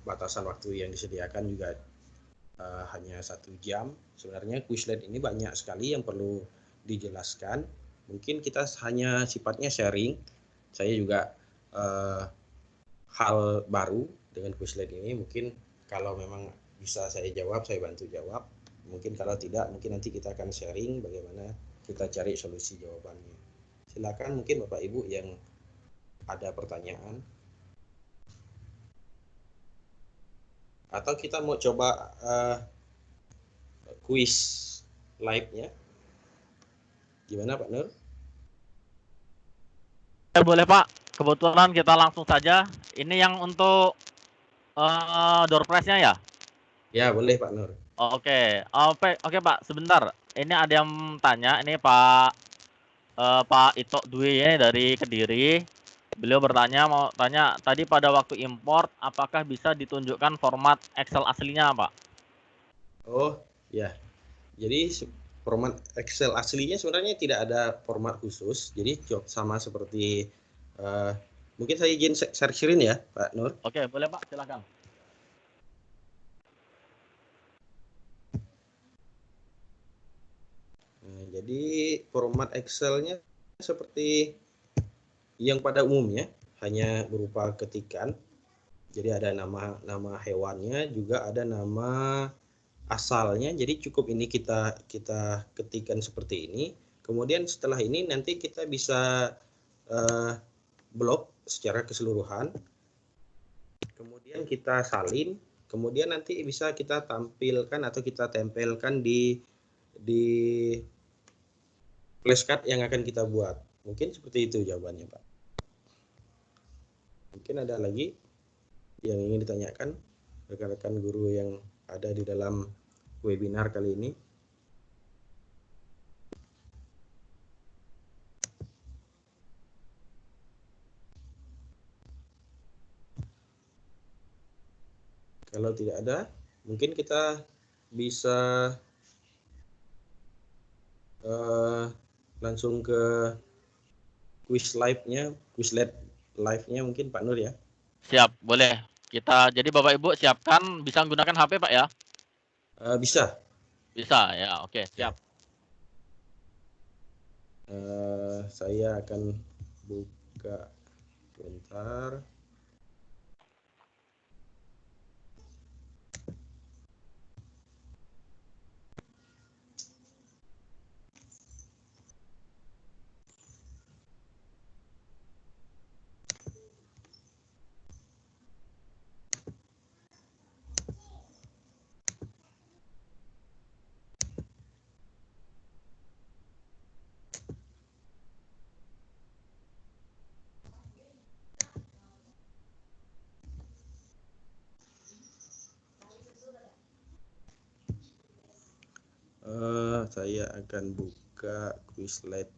batasan waktu yang disediakan juga hanya 1 jam. Sebenarnya Quizlet ini banyak sekali yang perlu dijelaskan. Mungkin kita hanya sifatnya sharing. Saya juga hal baru dengan Quizlet ini, mungkin kalau memang bisa saya jawab, saya bantu jawab. Mungkin kalau tidak, mungkin nanti kita akan sharing bagaimana kita cari solusi jawabannya. Silakan mungkin Bapak Ibu yang ada pertanyaan. Atau kita mau coba quiz live-nya. Gimana Pak Nur? Boleh Pak, kebetulan kita langsung saja. Ini yang untuk door prize-nya ya? Ya boleh Pak Nur. Oke, oke Pak, sebentar. Ini ada yang tanya, ini Pak Ito Dwi ya dari Kediri. Beliau bertanya, mau tanya tadi pada waktu import, apakah bisa ditunjukkan format Excel aslinya Pak? Oh ya, jadi format Excel aslinya sebenarnya tidak ada format khusus. Jadi sama seperti mungkin saya izin share screen ya Pak Nur. Oke, boleh Pak, silakan. Nah, jadi format Excel-nya seperti yang pada umumnya hanya berupa ketikan. Jadi ada nama hewannya, juga ada nama asalnya. Jadi cukup ini kita ketikkan seperti ini. Kemudian setelah ini nanti kita bisa blok secara keseluruhan. Kemudian kita salin. Kemudian nanti bisa kita tampilkan atau kita tempelkan di flashcard yang akan kita buat. Mungkin seperti itu jawabannya, Pak. Mungkin ada lagi yang ingin ditanyakan rekan-rekan guru yang ada di dalam webinar kali ini. Kalau tidak ada, mungkin kita bisa langsung ke Quizlet live-nya mungkin Pak Nur ya. Siap, boleh. Jadi Bapak Ibu siapkan, bisa menggunakan HP Pak ya? Bisa. Bisa ya, oke, siap. Saya akan buka sebentar. Saya akan buka Quizlet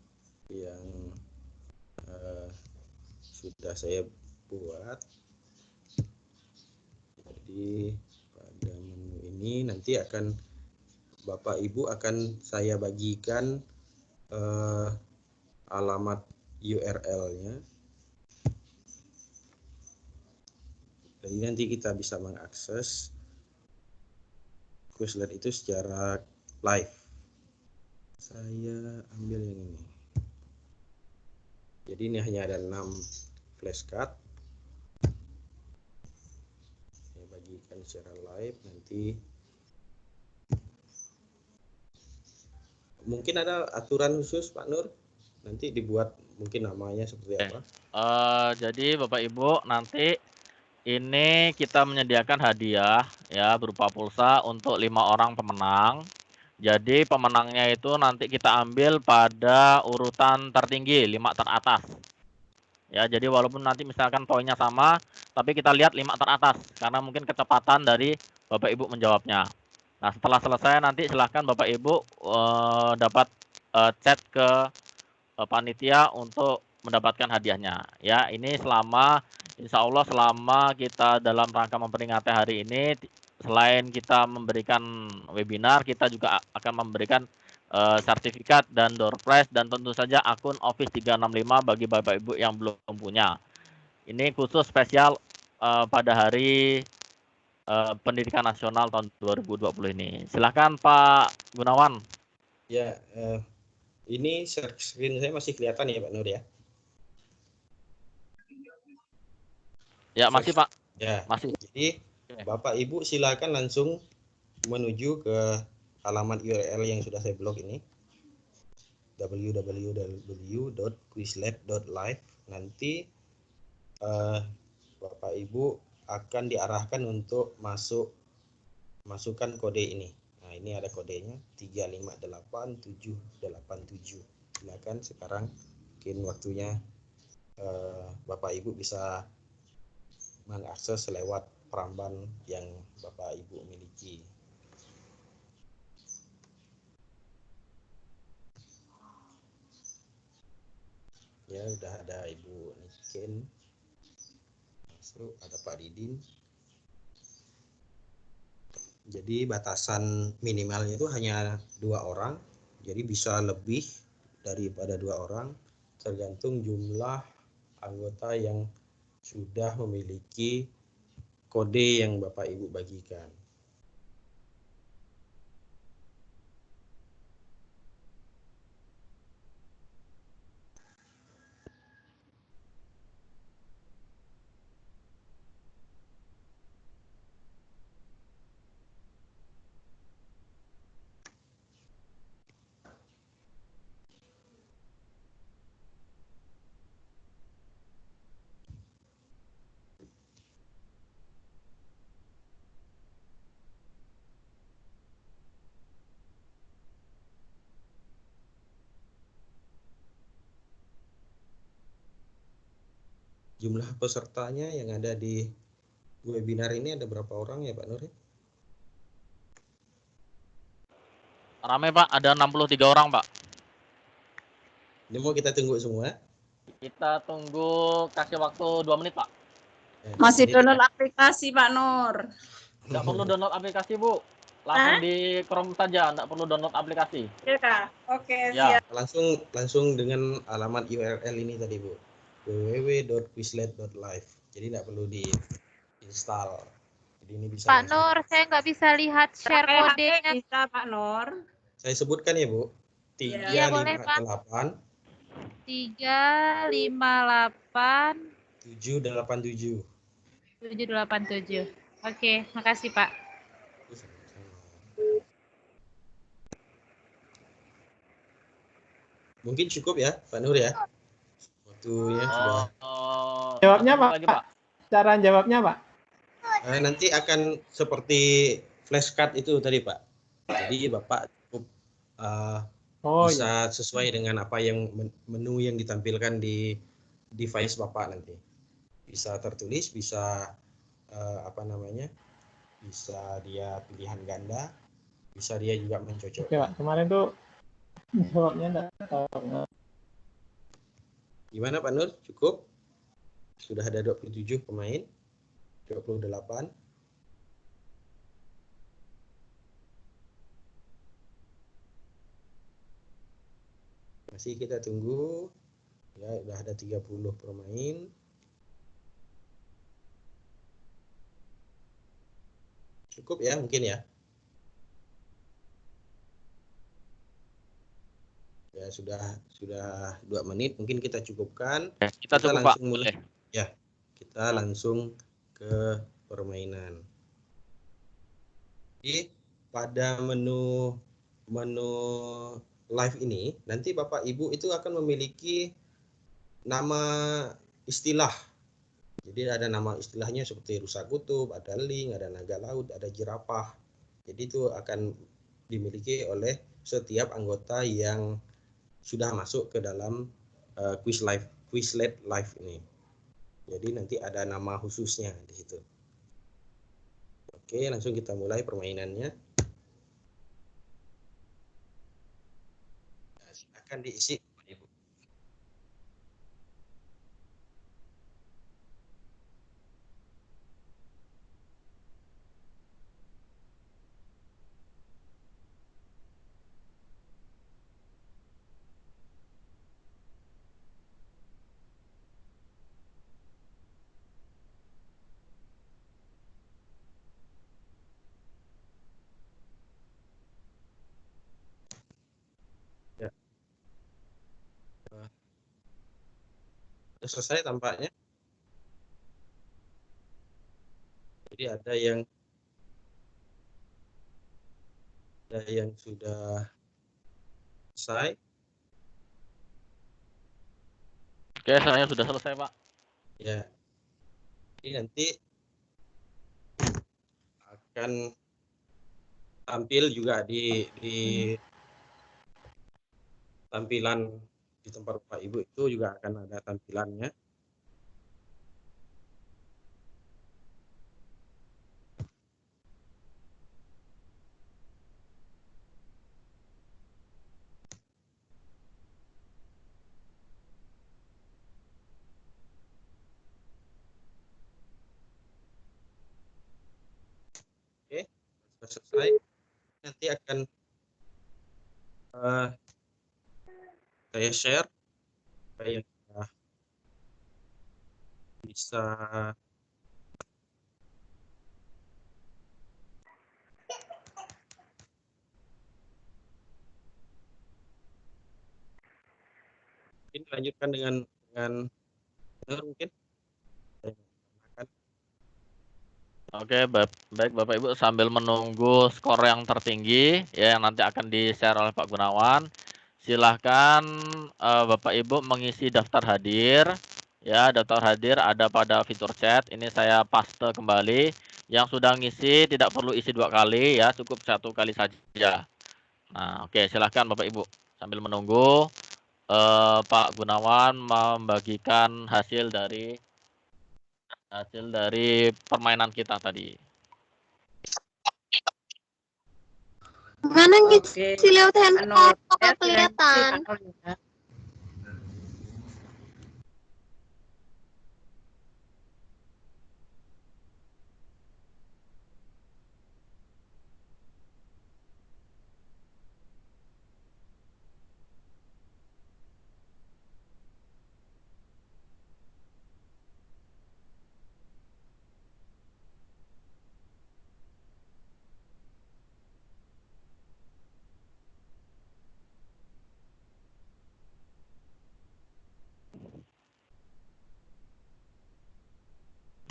yang sudah saya buat. Jadi pada menu ini nanti akan Bapak Ibu akan saya bagikan alamat URL-nya. Jadi nanti kita bisa mengakses Quizlet itu secara live. Saya ambil yang ini. Jadi ini hanya ada 6 flashcard. Saya bagikan secara live nanti. Mungkin ada aturan khusus Pak Nur? Nanti dibuat mungkin namanya seperti apa? Jadi Bapak Ibu nanti ini kita menyediakan hadiah ya berupa pulsa untuk 5 orang pemenang. Jadi pemenangnya itu nanti kita ambil pada urutan tertinggi, 5 teratas. Ya, jadi walaupun nanti misalkan poinnya sama, tapi kita lihat 5 teratas karena mungkin kecepatan dari Bapak Ibu menjawabnya. Nah, setelah selesai nanti silahkan Bapak Ibu dapat chat ke panitia untuk mendapatkan hadiahnya. Ya, ini insya Allah selama kita dalam rangka memperingati hari ini, selain kita memberikan webinar, kita juga akan memberikan sertifikat dan door prize dan tentu saja akun Office 365 bagi Bapak Ibu yang belum punya. Ini khusus spesial pada hari Pendidikan Nasional tahun 2020 ini. Silakan Pak Gunawan. Ya, ini share screen saya masih kelihatan ya Pak Nur ya? Ya, masih Pak. Ya, masih. Jadi Bapak Ibu silakan langsung menuju ke alamat URL yang sudah saya blok ini, www.quizlet.live. Nanti Bapak Ibu akan diarahkan untuk masuk masukkan kode ini. Nah, ini ada kodenya 358787. Silakan sekarang mungkin waktunya Bapak Ibu bisa mengakses lewat peramban yang Bapak Ibu miliki. Ya, udah ada Ibu Niken masuk, ada Pak Didin. Jadi batasan minimalnya itu hanya 2 orang, jadi bisa lebih daripada 2 orang tergantung jumlah anggota yang sudah memiliki kode yang Bapak Ibu bagikan. Jumlah pesertanya yang ada di webinar ini ada berapa orang ya Pak Nur? Rame Pak, ada 63 orang Pak. Ini mau kita tunggu semua? Kita tunggu, kasih waktu 2 menit Pak. Masih download aplikasi Pak Nur. Nggak perlu download aplikasi Bu, langsung di Chrome saja, nggak perlu download aplikasi. Iya Kak? Oke, Ya. siap. Langsung dengan alamat URL ini tadi Bu, www.quizlet.live. Jadi nggak perlu diinstal. Jadi ini bisa Pak Nur, saya nggak bisa lihat share Pakai HP kodenya. bisa Pak Nur. saya sebutkan ya Bu, Iya, boleh, Pak. 358 358 787. 787. Oke, makasih Pak. Mungkin cukup ya Pak Nur ya, waktunya sudah. Jawabnya Pak. Lagi, Pak. Cara jawabnya Pak. Nanti akan seperti flashcard itu tadi Pak. Jadi Bapak cukup bisa sesuai dengan apa yang menu yang ditampilkan di device Bapak nanti. Bisa tertulis, bisa bisa dia pilihan ganda, bisa dia juga mencocok. Oke Pak, kemarin tuh jawabnya enggak tahu. Gimana Pak Nur? Cukup? Sudah ada 27 pemain? 28? Masih kita tunggu. Ya, sudah ada 30 pemain. Cukup ya mungkin ya. Ya sudah 2 menit, mungkin kita cukupkan. Kita cukup, langsung Pak. mulai. Ya, kita langsung ke permainan. Jadi pada menu live ini nanti Bapak Ibu itu akan memiliki nama istilah. Jadi ada nama istilahnya seperti rusa kutub, ada ling, ada naga laut, ada jerapah. Jadi itu akan dimiliki oleh setiap anggota yang sudah masuk ke dalam Quizlet live ini. Jadi nanti ada nama khususnya di situ. Oke, langsung kita mulai permainannya. Silakan diisi. Ya. Sudah selesai tampaknya. Jadi ada yang sudah selesai. Oke, saya sudah selesai, Pak. Ya. Ini nanti akan tampil juga di tampilan di tempat Bapak Ibu itu juga akan ada tampilannya. Oke, sudah selesai. Nanti akan saya share supaya bisa mungkin dilanjutkan dengan mungkin. Oke, baik Bapak Ibu, sambil menunggu skor yang tertinggi ya yang nanti akan di-share oleh Pak Gunawan. Silahkan Bapak Ibu mengisi daftar hadir. Ya, daftar hadir ada pada fitur chat. Ini saya paste kembali. Yang sudah ngisi tidak perlu isi 2 kali ya, cukup 1 kali saja. Nah, oke, silahkan Bapak Ibu sambil menunggu Pak Gunawan membagikan hasil dari permainan kita tadi. Mana Oke. ngisi lewat handphone kok Ya, nggak kelihatan?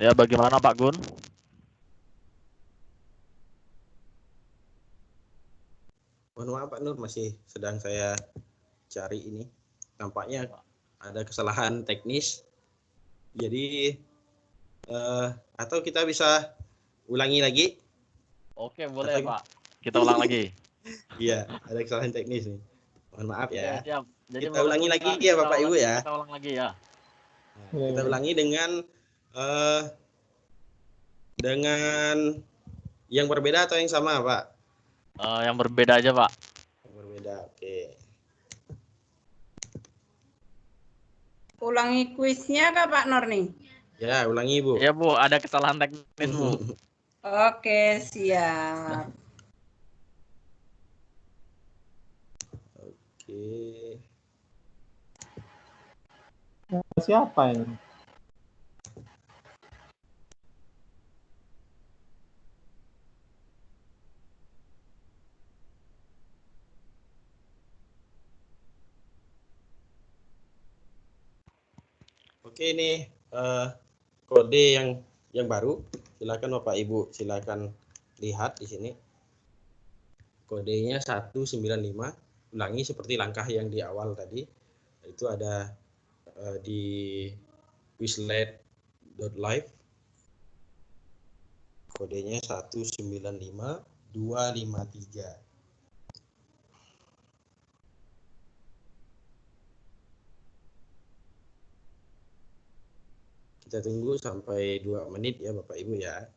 Ya, bagaimana Pak Gun? Mohon maaf Pak Nur, masih sedang saya cari ini. Nampaknya ada kesalahan teknis. Jadi atau kita bisa ulangi lagi? Oke, boleh Pak. Kita ulang lagi. Iya, ada kesalahan teknis nih. Mohon maaf ya. Oke, siap. Jadi Kita ulangi lagi ya Bapak Ibu ya. Kita ulang lagi ya. Nah, kita ulangi dengan yang berbeda atau yang sama Pak? Yang berbeda aja Pak. Yang berbeda, oke. Ulangi kuisnya kah Pak Nur nih? Ya, ulangi Bu. Ya Bu, ada kesalahan teknis Bu. Oke, siap. Oke. Siapa ini? Oke, ini kode yang baru. Silakan Bapak Ibu, silakan lihat di sini. Kodenya 195. Ulangi seperti langkah yang di awal tadi. Itu ada di quizlet.live. Kodenya 195.253. Kita tunggu sampai 2 menit ya Bapak Ibu ya.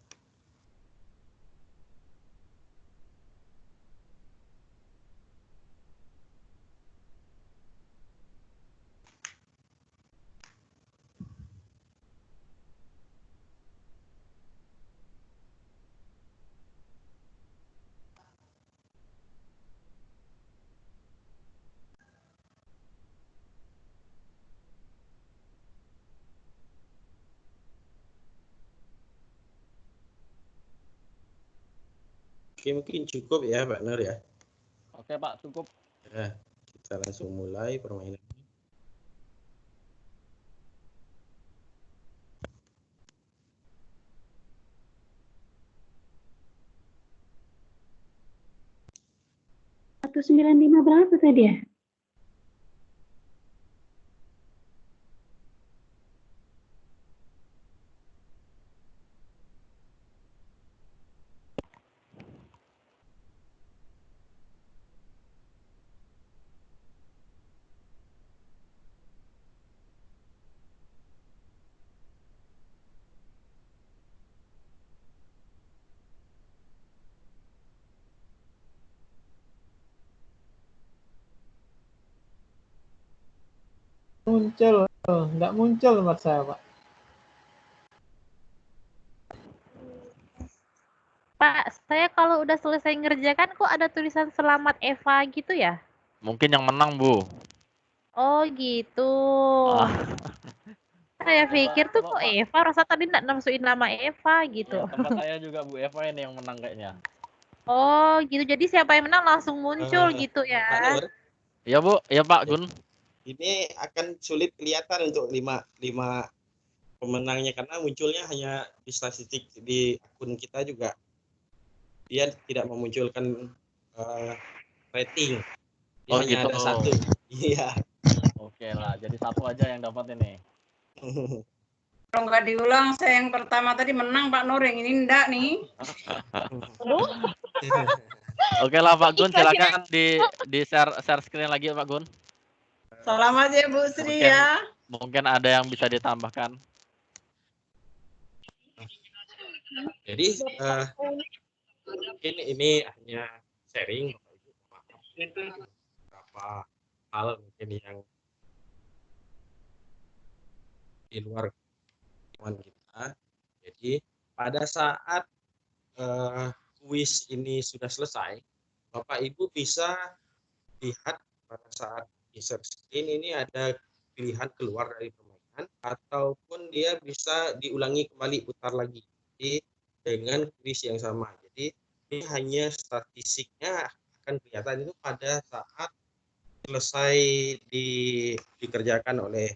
Oke, mungkin cukup ya Pak Nur ya. Oke Pak, cukup. Nah, kita langsung mulai permainan. Satu 95 berapa tadi ya? muncul. Nggak muncul tempat saya, Pak. Pak, saya kalau udah selesai ngerjakan kok ada tulisan selamat Eva gitu ya? Mungkin yang menang, Bu. Oh gitu. Ah, Saya pikir tuh coba, kok Pak. Eva, rasa tadi nggak masukin nama Eva gitu. Ya, tempat saya juga Bu Eva ini yang menang kayaknya. Oh gitu, jadi siapa yang menang langsung muncul gitu Pak ya? Nur, Iya, Bu. Iya, Pak Gun. ini akan sulit kelihatan untuk lima pemenangnya karena munculnya hanya di statistik di akun kita juga. Dia tidak memunculkan rating. Dia Oh, hanya gitu. ada satu. Iya. Oke lah, jadi satu aja yang dapat ini. Kalau nggak diulang, saya yang pertama tadi menang Pak Nur, yang ini enggak nih. Oke lah Pak Gun, silakan di share screen lagi Pak Gun. Selamat ya Bu Sri Mungkin- ya. Mungkin ada yang bisa ditambahkan. Jadi mungkin ini hanya sharing Bapak Ibu, maaf beberapa hal mungkin yang di luar kemampuan kita. Jadi pada saat kuis ini sudah selesai, Bapak Ibu bisa lihat pada saat insert screen ini ada pilihan keluar dari permainan ataupun dia bisa diulangi kembali, putar lagi. Jadi dengan kuis yang sama. Jadi ini hanya statistiknya akan kelihatan itu pada saat selesai dikerjakan oleh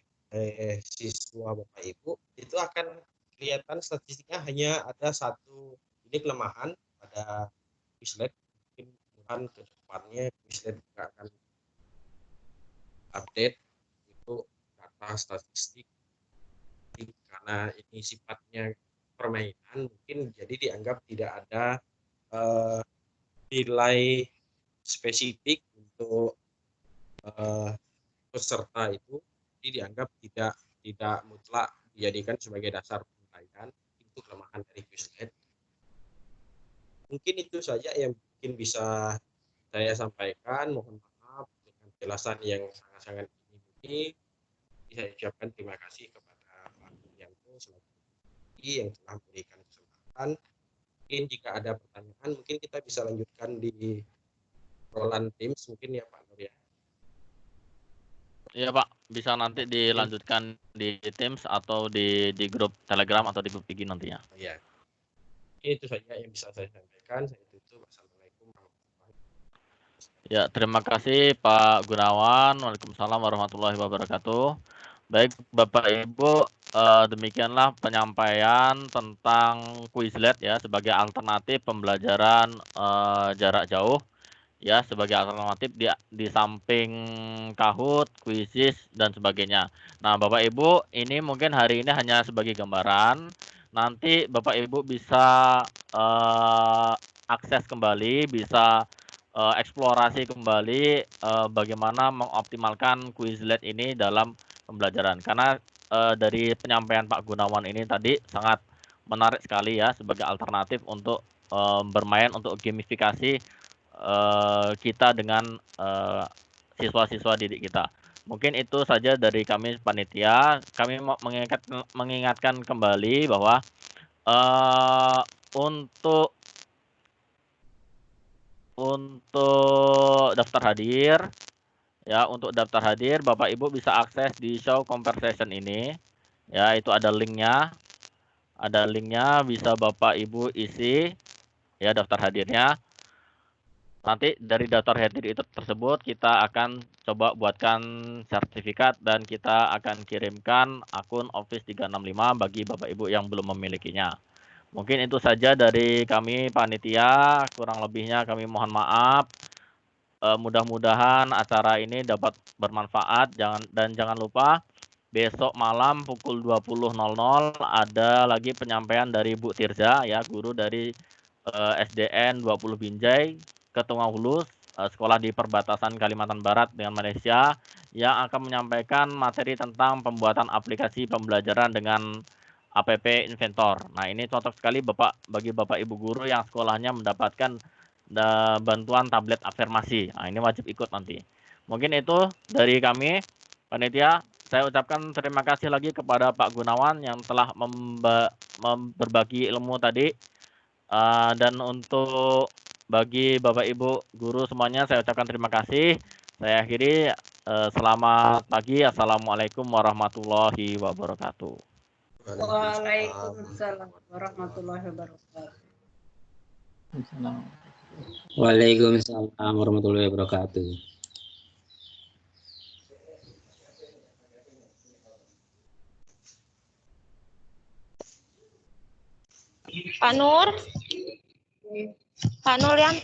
siswa Bapak Ibu, itu akan kelihatan statistiknya hanya ada satu. Ini kelemahan pada Quizlet, mungkin ke depannya Quizlet juga akan update itu data statistik. Karena ini sifatnya permainan, mungkin jadi dianggap tidak ada nilai spesifik untuk peserta itu, jadi dianggap tidak mutlak dijadikan sebagai dasar penilaian. Itu kelemahan dari Quizlet. Mungkin itu saja yang mungkin bisa saya sampaikan. Mohon maaf dengan penjelasan yang sangat-sangat ini. Saya ucapkan terima kasih kepada Pak Yulianto selaku yang telah memberikan kesempatan. Mungkin jika ada pertanyaan, mungkin kita bisa lanjutkan di Roland Teams mungkin ya Pak Nur ya. Iya Pak, bisa nanti dilanjutkan di Teams atau di grup Telegram atau di grup IG nantinya. Iya. Itu saja yang bisa saya sampaikan. Saya tutup. Assalamualaikum warahmatullahi wabarakatuh. Ya, terima kasih Pak Gunawan. Waalaikumsalam warahmatullahi wabarakatuh. Baik Bapak Ibu, demikianlah penyampaian tentang Quizlet ya sebagai alternatif pembelajaran jarak jauh ya, sebagai alternatif di samping Kahoot, Quizizz dan sebagainya. Nah, Bapak Ibu, ini mungkin hari ini hanya sebagai gambaran. Nanti Bapak Ibu bisa akses kembali, bisa eksplorasi kembali bagaimana mengoptimalkan Quizlet ini dalam pembelajaran. Karena dari penyampaian Pak Gunawan ini tadi sangat menarik sekali ya sebagai alternatif untuk bermain, untuk gamifikasi kita dengan siswa-siswa didik kita. Mungkin itu saja dari kami panitia. Kami mau mengingatkan kembali bahwa untuk daftar hadir ya, untuk daftar hadir Bapak Ibu bisa akses di show conversation ini ya, itu ada linknya. Ada linknya, bisa Bapak Ibu isi ya daftar hadirnya. Nanti dari daftar hadir itu tersebut kita akan coba buatkan sertifikat dan kita akan kirimkan akun Office 365 bagi Bapak Ibu yang belum memilikinya. Mungkin itu saja dari kami panitia, kurang lebihnya kami mohon maaf. Mudah-mudahan acara ini dapat bermanfaat, dan jangan lupa besok malam pukul 20.00 ada lagi penyampaian dari Bu Tirza ya, guru dari SDN 20 Binjai, Ketua Hulu, sekolah di perbatasan Kalimantan Barat dengan Malaysia, yang akan menyampaikan materi tentang pembuatan aplikasi pembelajaran dengan app Inventor. Nah, ini cocok sekali bagi Bapak Ibu guru yang sekolahnya mendapatkan bantuan tablet afirmasi. Nah, ini wajib ikut nanti. Mungkin itu dari kami panitia. saya ucapkan terima kasih lagi kepada Pak Gunawan yang telah berbagi ilmu tadi. Dan untuk bagi Bapak Ibu guru semuanya saya ucapkan terima kasih. Saya akhiri, selamat pagi. Assalamualaikum warahmatullahi wabarakatuh. Waalaikumsalam warahmatullahi wabarakatuh. Waalaikumsalam warahmatullahi wabarakatuh. Pak Nur? Pak Nur yang